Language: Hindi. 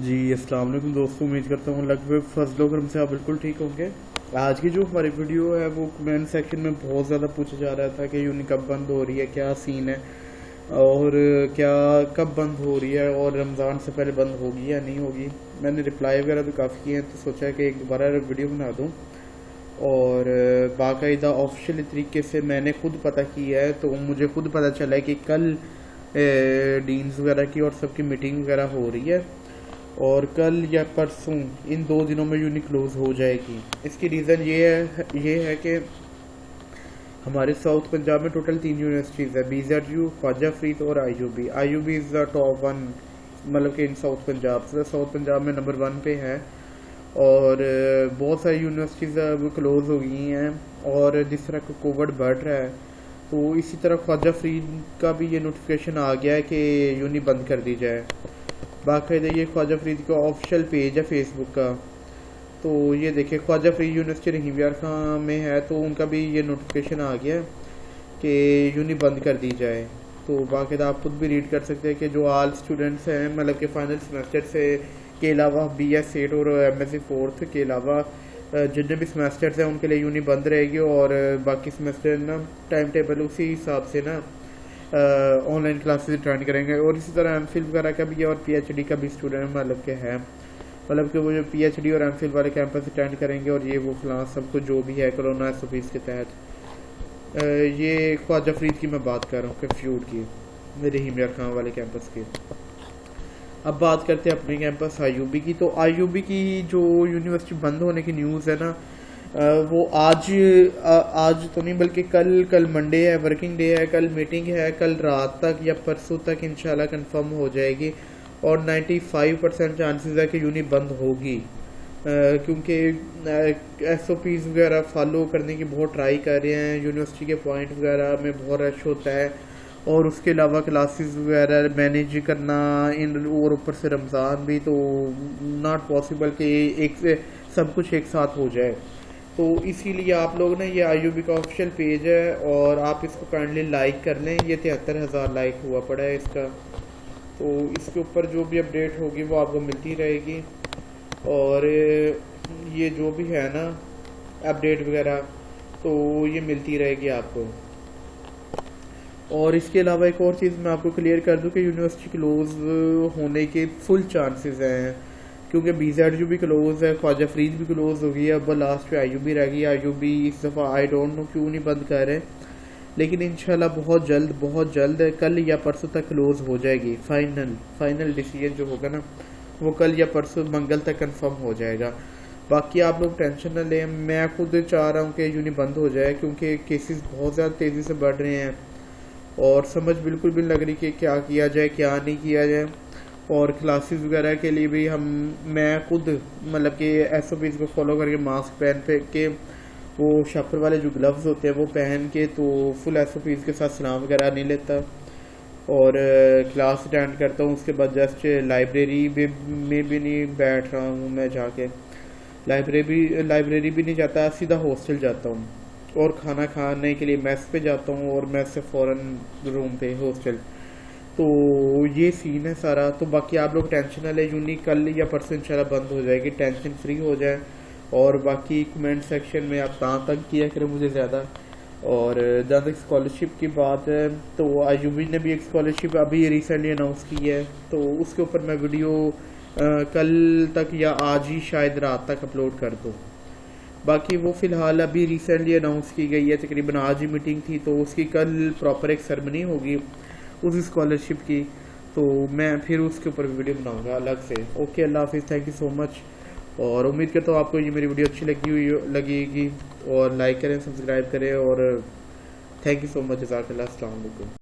जी अस्सलाम वालेकुम दोस्तों, उम्मीद करता हूँ लगभग फजलो करम से आप बिल्कुल ठीक होंगे। आज की जो हमारी वीडियो है वो कमेंट सेक्शन में बहुत ज़्यादा पूछा जा रहा था कि यूनी कब बंद हो रही है, क्या सीन है और क्या कब बंद हो रही है और रमज़ान से पहले बंद होगी या नहीं होगी। मैंने रिप्लाई वगैरह तो काफ़ी किए हैं, तो सोचा कि एक दोबारा वीडियो बना दूँ और बाकायदा ऑफिशियल तरीके से मैंने खुद पता किया है। तो मुझे खुद पता चला है कि कल डीन्स वगैरह की और सबकी मीटिंग वगैरह हो रही है और कल या परसों इन 2 दिनों में यूनी क्लोज हो जाएगी। इसकी रीज़न ये है कि हमारे साउथ पंजाब में टोटल 3 यूनिवर्सिटीज़ है, BZU, ख्वाजा फरीद और IUB। IUB is the top 1, मतलब कि इन साउथ पंजाब से साउथ पंजाब में नंबर 1 पे है। और बहुत सारी यूनिवर्सिटीज़ अब क्लोज हो गई हैं और जिस तरह का कोविड बढ़ रहा है तो इसी तरह ख्वाजा फरीद का भी ये नोटिफिकेशन आ गया है कि यूनी बंद कर दी जाए। बाकायदा ये ख्वाजा फरीद का ऑफिशियल पेज है फेसबुक का। तो ये देखिए, ख्वाजा फरीद यूनिवर्सिटी रहीम यार खां में है, तो उनका भी ये नोटिफिकेशन आ गया कि यूनी बंद कर दी जाए। तो बाकायदा आप खुद भी रीड कर सकते हैं कि जो आल स्टूडेंट्स हैं, मतलब कि फाइनल सेमेस्टर से के अलावा BS 8 और MSc 4th के अलावा जितने भी सेमेस्टर्स हैं उनके लिए यूनी बंद रहेगी और बाकी सेमेस्टर ना टाइम टेबल उसी हिसाब से ना ऑनलाइन क्लासेस अटेंड करेंगे। और इसी तरह MPhil वगैरह का भी और PhD का भी स्टूडेंट मतलब के है, मतलब कि वो जो PhD और MPhil वाले कैंपस अटेंड करेंगे और ये वो क्लास सब कुछ जो भी है कोरोना SOPs के तहत। ये ख्वाजा फरीद की मैं बात कर रहा हूँ, फ्यूड की, रहीम यार खां वाले कैंपस की। अब बात करते हैं अपने कैंपस IUB की। तो IUB की जो यूनिवर्सिटी बंद होने की न्यूज़ है ना, वो आज तो नहीं बल्कि कल मंडे है, वर्किंग डे है, कल मीटिंग है, कल रात तक या परसों तक इंशाल्लाह कंफर्म हो जाएगी और 95% चांसेस है कि यूनी बंद होगी, क्योंकि SOPs वगैरह फॉलो करने की बहुत ट्राई कर रहे हैं। यूनिवर्सिटी के पॉइंट वगैरह में बहुत रश होता है और उसके अलावा क्लासेस वगैरह मैनेज करना इन और ऊपर से रमज़ान भी, तो नॉट पॉसिबल कि एक से सब कुछ एक साथ हो जाए। तो इसीलिए आप लोग ना, ये IUB का ऑफिशियल पेज है और आप इसको काइंडली लाइक कर लें। ये 73,000 लाइक हुआ पड़ा है इसका। तो इसके ऊपर जो भी अपडेट होगी वो आपको मिलती रहेगी और ये जो भी है ना अपडेट वगैरह तो ये मिलती रहेगी आपको। और इसके अलावा एक और चीज़ मैं आपको क्लियर कर दूं कि यूनिवर्सिटी क्लोज होने के फुल चांसेस हैं, क्योंकि BZU भी क्लोज है, ख्वाजा फरीद भी क्लोज हो गई है, अब लास्ट पे IUB रह गई। IUB इस दफ़ा आई डोंट नो क्यों नहीं बंद कर रहे, लेकिन इंशाल्लाह बहुत जल्द कल या परसों तक क्लोज हो जाएगी। फाइनल डिसीजन जो होगा ना वो कल या परसों मंगल तक कंफर्म हो जाएगा। बाकी आप लोग टेंशन न लें, मैं खुद चाह रहा हूँ कि यूनी बंद हो जाए, क्योंकि केसेस बहुत ज़्यादा तेज़ी से बढ़ रहे हैं और समझ बिल्कुल भी लग रही कि क्या किया जाए क्या नहीं किया जाए। और क्लासेस वगैरह के लिए भी मैं खुद मतलब कि SOPs को फॉलो करके मास्क पहन के वो शॉपर वाले जो ग्लव्स होते हैं वो पहन के, तो फुल SOPs के साथ सलाम वगैरह नहीं लेता और क्लास अटेंड करता हूँ। उसके बाद जस्ट लाइब्रेरी में भी नहीं बैठ रहा हूँ, मैं जाके लाइब्रेरी भी नहीं जाता, सीधा हॉस्टल जाता हूँ और खाना खाने के लिए मेस पे जाता हूँ और मेस से फ़ौरन रूम पे हॉस्टल। तो ये सीन है सारा। तो बाकी आप लोग टेंशन ना ले, यूनी कल या परसों इंशाल्लाह बंद हो जाएगी, टेंशन फ्री हो जाए। और बाकी कमेंट सेक्शन में आप कहाँ तक किया करें मुझे ज़्यादा। और जहाँ तक स्कॉलरशिप की बात है तो IUB ने भी एक स्कॉलरशिप अभी रिसेंटली अनाउंस की है, तो उसके ऊपर मैं वीडियो कल तक या आज ही शायद रात तक अपलोड कर दूँ। बाकी वो फ़िलहाल अभी रिसेंटली अनाउंस की गई है, तकरीबन आज ही मीटिंग थी, तो उसकी कल प्रॉपर एक सेरेमनी होगी उस स्कॉलरशिप की, तो मैं फिर उसके ऊपर वीडियो बनाऊंगा अलग से। ओके, अल्लाह हाफिज़, थैंक यू सो मच। और उम्मीद करता हूँ आपको ये मेरी वीडियो अच्छी लगेगी और लाइक करें, सब्सक्राइब करें और थैंक यू सो मच। जज़ाकल्लाह, अस्सलाम वालेकुम।